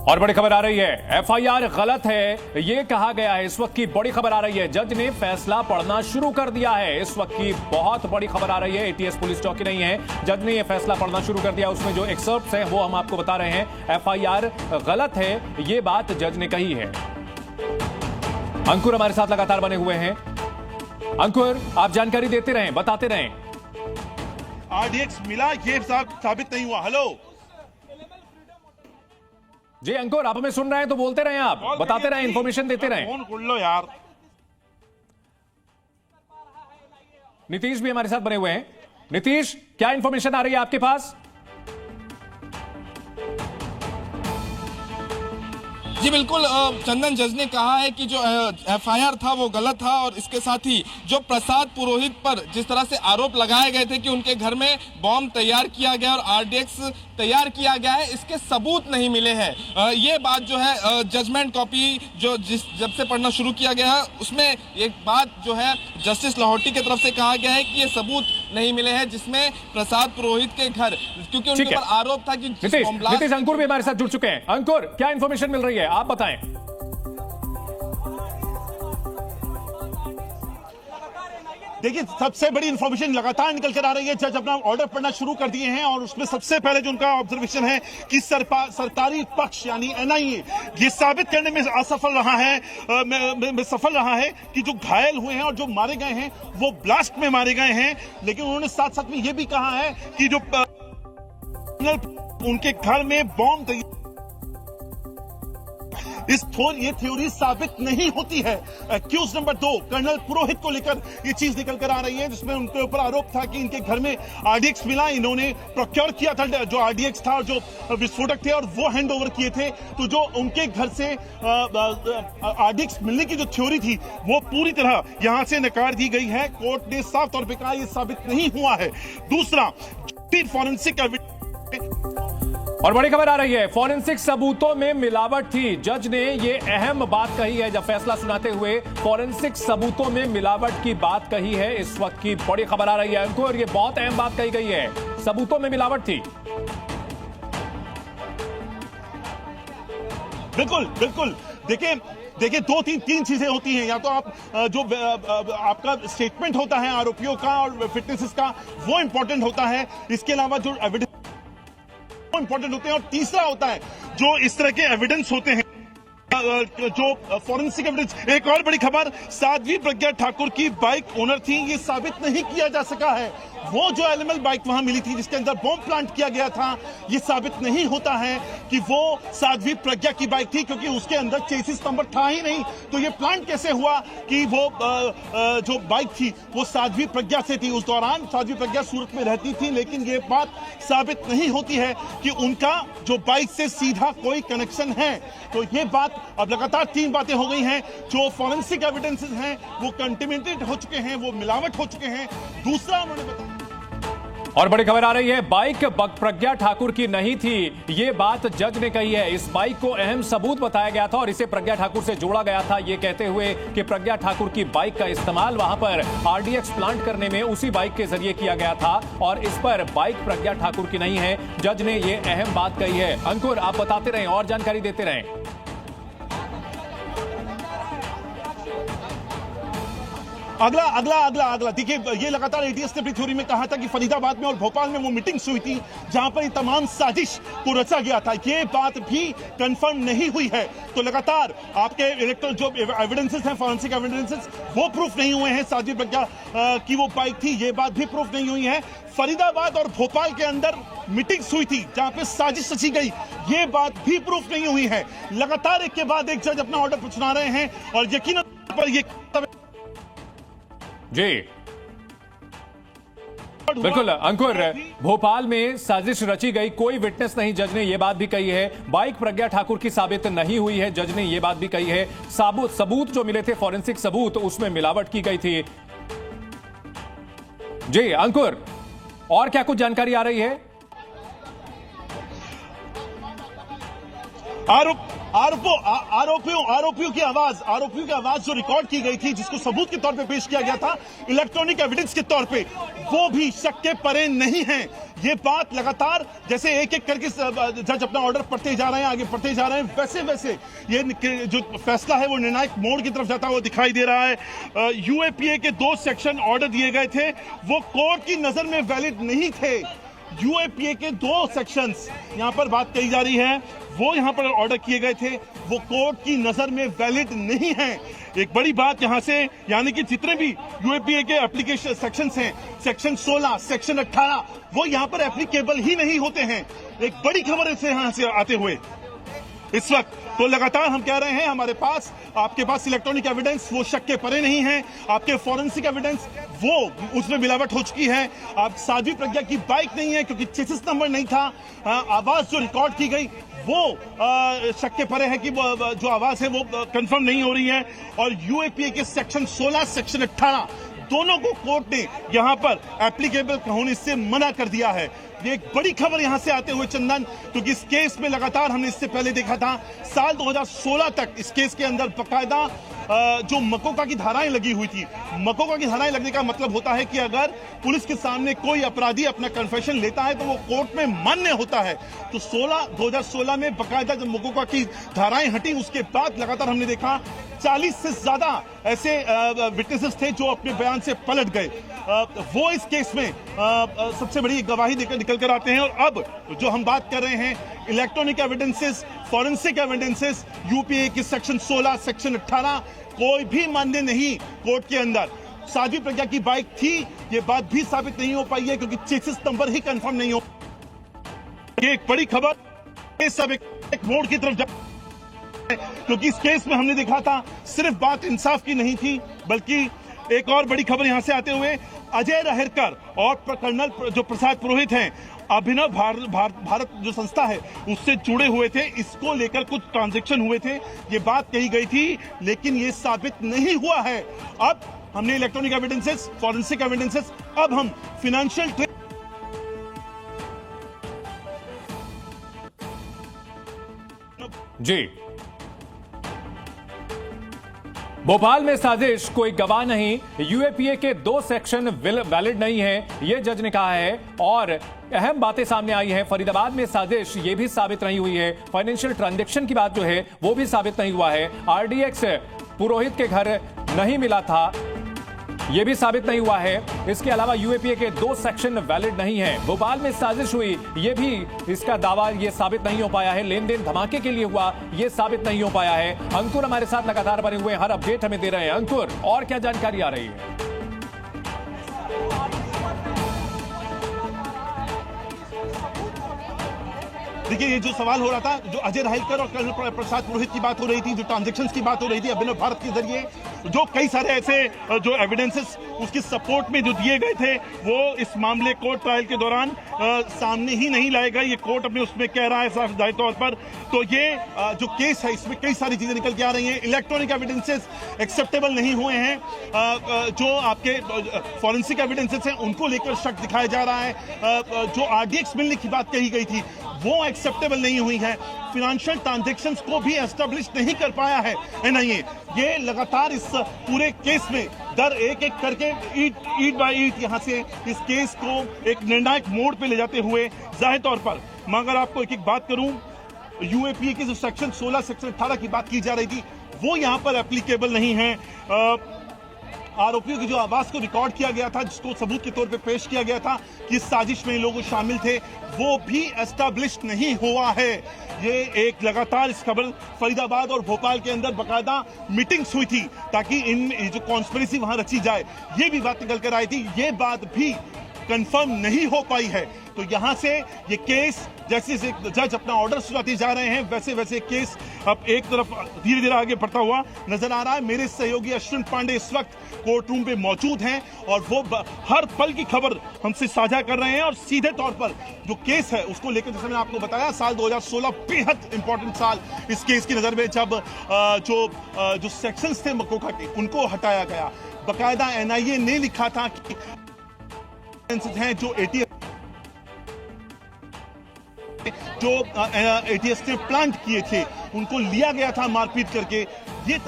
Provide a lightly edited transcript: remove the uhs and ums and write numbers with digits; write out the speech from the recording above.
और बड़ी खबर आ रही है, एफआईआर गलत है ये कहा गया है। इस वक्त की बड़ी खबर आ रही है, जज ने फैसला पढ़ना शुरू कर दिया है। इस वक्त की बहुत बड़ी खबर आ रही है, एटीएस पुलिस चौकी नहीं है, जज ने ये फैसला पढ़ना शुरू कर दिया। उसमें जो एक्सर्प्ट्स हैं वो हम आपको बता रहे हैं। एफआईआर गलत है ये बात जज ने कही है। अंकुर हमारे साथ लगातार बने हुए हैं। अंकुर, आप जानकारी देते रहें, बताते रहें। आरडीएक्स मिला ये साबित नहीं हुआ। हेलो जी अंकुर, आप हमें सुन रहे हैं तो बोलते रहें, आप बताते रहें, इंफॉर्मेशन देते रहें। फोन खोल लो यार। नीतीश भी हमारे साथ बने हुए हैं। नीतीश, क्या इंफॉर्मेशन आ रही है आपके पास? जी बिल्कुल, चंदन, जज ने कहा है कि जो एफआईआर था वो गलत था और इसके साथ ही जो प्रसाद पुरोहित पर जिस तरह से आरोप लगाए गए थे कि उनके घर में बॉम्ब तैयार किया गया और आरडीएक्स तैयार किया गया है, इसके सबूत नहीं मिले हैं। ये बात जो है जजमेंट कॉपी जो जब से पढ़ना शुरू किया गया है उसमें एक बात जो है जस्टिस लाहौटी की तरफ से कहा गया है कि ये सबूत नहीं मिले हैं जिसमें प्रसाद पुरोहित के घर, क्योंकि उनके ऊपर आरोप था कि नीतीश, अंकुर भी हमारे साथ जुड़ चुके हैं। अंकुर, क्या इंफॉर्मेशन मिल रही है, आप बताएं। देखिए, सबसे बड़ी इंफॉर्मेशन लगातार निकल कर आ रही है। जज अपना ऑर्डर पढ़ना शुरू कर दिए हैं और उसमें सबसे पहले जो उनका ऑब्जर्वेशन है कि सरकारी पक्ष यानी एनआईए ये साबित करने में असफल रहा है, सफल रहा है कि जो घायल हुए हैं और जो मारे गए हैं वो ब्लास्ट में मारे गए हैं। लेकिन उन्होंने साथ साथ में ये भी कहा है कि जो उनके घर में बॉम्ब ये थ्योरी साबित नहीं होती है। एक्यूज नंबर 2 कर्नल पुरोहित को लेकर ये चीज निकल कर आ रही है जिसमें उनके ऊपर आरोप था कि इनके घर में आरडीएक्स मिला, इन्होंने प्रोक्योर किया था जो आरडीएक्स था और जो विस्फोटक थे और वो हैंड ओवर किए थे। तो जो उनके घर से आरडीएक्स मिलने की जो थ्योरी थी वो पूरी तरह यहां से नकार दी गई है। कोर्ट ने साफ तौर पर कहा यह साबित नहीं हुआ है। दूसरा, फॉरेंसिक और बड़ी खबर आ रही है, फॉरेंसिक सबूतों में मिलावट थी। जज ने यह अहम बात कही है जब फैसला सुनाते हुए, फॉरेंसिक सबूतों में मिलावट की बात कही है। इस वक्त की बड़ी खबर आ रही है अंकुर, यह बहुत अहम बात कही गई है, सबूतों में मिलावट थी। बिल्कुल बिल्कुल। देखिए दो तीन चीजें होती हैं। या तो आप जो आपका स्टेटमेंट होता है आरोपियों का और फिटनेसेस का, वो इंपॉर्टेंट होता है। इसके अलावा जो एविडेंस इंपॉर्टेंट होते हैं और तीसरा होता है जो इस तरह के एविडेंस होते हैं, जो फॉरेंसिक एविडेंस। एक और बड़ी खबर, साध्वी प्रज्ञा ठाकुर की बाइक ओनर थी, ये साबित नहीं किया जा सका है। वो जो एलिमल बाइक वहां मिली थी जिसके अंदर बॉम्ब प्लांट किया गया था, ये साबित नहीं होता है कि वो साध्वी प्रज्ञा की बाइक थी क्योंकि उसके अंदर चेसिस नंबर था ही नहीं। तो ये प्लांट कैसे हुआ कि वो जो बाइक थी वो साध्वी प्रज्ञा से थी। उस दौरान साध्वी प्रज्ञा सूरत में रहती थी, लेकिन ये बात साबित नहीं होती है कि उनका जो बाइक से सीधा कोई कनेक्शन है। तो ये बात अब लगातार 3 बातें हो गई हैं। जो फॉरेंसिक एविडेंसेस हैं वो कंटेमिनेटेड हो चुके हैं, वो मिलावट हो चुके हैं। दूसरा, उन्होंने बताया और बड़ी खबर आ रही है, बाइक प्रज्ञा ठाकुर की नहीं थी, ये बात जज ने कही है। इस बाइक को अहम सबूत बताया गया था और इसे प्रज्ञा ठाकुर से जोड़ा गया था, ये कहते हुए कि प्रज्ञा ठाकुर की बाइक का इस्तेमाल वहां पर आरडीएक्स प्लांट करने में उसी बाइक के जरिए किया गया था और इस पर बाइक प्रज्ञा ठाकुर की नहीं है। जज ने यह अहम बात कही है। अंकुर, आप बताते रहें और जानकारी देते रहें। अगला देखिए, ये लगातार एटीएस ने अपनी थ्योरी में कहा था कि फरीदाबाद में और भोपाल में वो मीटिंग्स हुई थी जहां पर ये तमाम साजिश को रचा गया था। ये बात भी कंफर्म नहीं हुई है। तो लगातार आपके इलेक्ट्रल जो एविडेंसेस हैं, फॉरेंसिक एविडेंसेस, वो प्रूफ नहीं हुए हैं। साध्वी प्रज्ञा की वो बाइक थी, ये बात भी प्रूफ नहीं हुई है। फरीदाबाद और भोपाल के अंदर मीटिंग्स हुई थी जहां पे साजिश रची गई, ये बात भी प्रूफ नहीं हुई है। लगातार एक के बाद एक जज अपना ऑर्डर सुना रहे हैं और यकीनन पर ये जी बिल्कुल अंकुर, भोपाल में साजिश रची गई, कोई विटनेस नहीं, जज ने यह बात भी कही है। बाइक प्रज्ञा ठाकुर की साबित नहीं हुई है, जज ने यह बात भी कही है। सबूत जो मिले थे, फॉरेंसिक सबूत, उसमें मिलावट की गई थी। जी अंकुर, और क्या कुछ जानकारी आ रही है? आरोपियों की आवाज जो रिकॉर्ड की गई थी, जिसको सबूत के तौर पे पेश किया गया था, इलेक्ट्रॉनिक एविडेंस के तौर पे, वो भी शक के परे नहीं है। ये बात लगातार जैसे एक एक करके जज अपना ऑर्डर पढ़ते जा रहे हैं, आगे पढ़ते जा रहे हैं, वैसे वैसे ये जो फैसला है वो निर्णायक मोड़ की तरफ जाता हुआ दिखाई दे रहा है। यूएपीए के 2 सेक्शन ऑर्डर दिए गए थे, वो कोर्ट की नजर में वैलिड नहीं थे। यूएपीए के 2 सेक्शंस यहां पर बात कही जा रही है, वो यहां पर ऑर्डर किए गए थे, वो कोर्ट की नजर में वैलिड नहीं है। एक बड़ी बात यहां से, यानी कि जितने भी यूएपीए के एप्लीकेशन सेक्शंस हैं, सेक्शन 16, सेक्शन 18, वो यहां पर एप्लीकेबल ही नहीं होते हैं। एक बड़ी खबर है यहां से आते हुए इस वक्त, तो लगातार हम कह रहे हैं हमारे पास, आपके पास इलेक्ट्रॉनिक एविडेंस वो शक के परे नहीं है, आपके फॉरेंसिक एविडेंस वो उसमें मिलावट हो चुकी है। आप साध्वी प्रज्ञा की बाइक नहीं है क्योंकि चेसिस नंबर नहीं था। आवाज जो रिकॉर्ड की गई वो शक के परे है कि जो आवाज है वो कंफर्म नहीं हो रही है। और यूएपीए के सेक्शन 16, सेक्शन 18 दोनों को कोर्ट ने यहां पर एप्लीकेबल होने से मना कर दिया है। ये एक बड़ी खबर यहां से आते हुए चंदन, क्योंकि इस केस में लगातार हमने इससे पहले देखा था, साल 2016 तक इस केस के अंदर बकायदा जो मकोका की धाराएं लगी हुई थी। मकोका की धाराएं लगने का मतलब होता है कि अगर पुलिस के सामने कोई अपराधी अपना कन्फेशन लेता है तो वो कोर्ट में मान्य होता है। तो 2016 में बकायदा जब मकोका की धाराएं हटी, उसके बाद लगातार हमने देखा 40 से ज्यादा ऐसे विटनेसेस थे जो अपने बयान से पलट गए। वो इस केस में सबसे बड़ी गवाही देकर निकल कर आते हैं। और अब जो हम बात कर रहे हैं, electronic evidences, forensic evidences, UPA की सेक्शन 16, सेक्शन 18 कोई भी मान्य नहीं कोर्ट के अंदर। साध्वी प्रज्ञा की बाइक थी, ये बात भी साबित नहीं हो पाई है क्योंकि चेसिस नंबर ही कंफर्म नहीं हो। ये एक बड़ी खबर, ये सब एक मोड़ की तरफ जा, क्योंकि इस केस में हमने देखा था सिर्फ बात इंसाफ की नहीं थी, बल्कि एक और बड़ी खबर यहां से आते हुए, अजय रहरकर और कर्नल जो प्रसाद पुरोहित हैं, अभिनव भारत जो संस्था है उससे जुड़े हुए थे। इसको लेकर कुछ ट्रांजैक्शन हुए थे, ये बात कही गई थी, लेकिन ये साबित नहीं हुआ है। अब हमने इलेक्ट्रॉनिक एविडेंसेस, फॉरेंसिक एविडेंसेस, अब हम फिनेंशियल जी। भोपाल में साजिश, कोई गवाह नहीं, यूएपीए के 2 सेक्शन वैलिड नहीं है, यह जज ने कहा है। और अहम बातें सामने आई हैं। फरीदाबाद में साजिश, यह भी साबित नहीं हुई है। फाइनेंशियल ट्रांजैक्शन की बात जो है वो भी साबित नहीं हुआ है। आरडीएक्स पुरोहित के घर नहीं मिला था, यह भी साबित नहीं हुआ है। इसके अलावा यूएपीए के 2 सेक्शन वैलिड नहीं है। भोपाल में साजिश हुई, यह भी इसका दावा ये साबित नहीं हो पाया है। लेन देन धमाके के लिए हुआ, यह साबित नहीं हो पाया है। अंकुर हमारे साथ लगातार बने हुए, हर अपडेट हमें दे रहे हैं। अंकुर, और क्या जानकारी आ रही है? देखिए, ये जो सवाल हो रहा था, जो अजय रहलकर और कर्नल प्रसाद पुरोहित की बात हो रही थी, जो ट्रांजैक्शंस की बात हो रही थी अभिनव भारत के जरिए, जो कई सारे ऐसे जो एविडेंसेस उसकी सपोर्ट में जो दिए गए थे, वो इस मामले कोर्ट ट्रायल के दौरान सामने ही नहीं लाए गए। ये कोर्ट अपने उसमें कह रहा है साफ जाहिर तौर पर। तो ये जो केस है, इसमें कई सारी चीजें निकल के आ रही हैं। इलेक्ट्रॉनिक एविडेंसेस एक्सेप्टेबल नहीं हुए हैं, जो आपके फॉरेंसिक एविडेंसेस हैं उनको लेकर शक दिखाया जा रहा है। जो आरडीएक्स मिलने की बात कही गई थी वो एक्सेप्टेबल नहीं हुई है। फिनेंशियल ट्रांजैक्शंस को भी एस्टेब्लिश नहीं कर पाया है एनआईए। ये लगातार इस पूरे केस में एक एक करके ईट बाय ईट यहां से इस केस को एक निर्णायक मोड़ पे ले जाते हुए, जाहिर तौर पर मैं अगर आपको एक एक बात करूं, यूएपीए के जो सेक्शन 16, सेक्शन 18 की बात की जा रही थी, वो यहां पर एप्लीकेबल नहीं है। आरोपियों की जो आवाज को रिकॉर्ड किया गया था, जिसको सबूत के तौर पे पेश किया गया था कि साजिश में लोग शामिल थे, वो भी एस्टैब्लिश नहीं हुआ है। ये एक लगातार इस खबर, फरीदाबाद और भोपाल के अंदर बकायदा मीटिंग्स हुई थी ताकि इन जो कॉन्स्पिरेसी वहां रची जाए, ये भी बात निकल कर आई थी। ये बात भी कंफर्म नहीं हो पाई है। तो यहां से ये केस, जैसे जज अपना ऑर्डर सुनाते जा रहे हैं, वैसे वैसे केस अब एक तरफ धीरे धीरे आगे बढ़ता हुआ नजर आ रहा है। मेरे सहयोगी अश्विन पांडे इस वक्त कोर्ट रूम पे मौजूद हैं और वो हर पल की खबर हमसे साझा कर रहे हैं। और सीधे तौर पर जो केस है उसको लेकर, जैसे मैंने आपको बताया, साल 2016 बेहद इंपॉर्टेंट साल इस केस की नजर में, जब जो सेक्शंस थे मकोका के उनको हटाया गया। बाकायदा एनआईए ने लिखा था कि हैं जो एटीएस ने प्लांट किए थे, उनको लिया गया था मारपीट करके, ये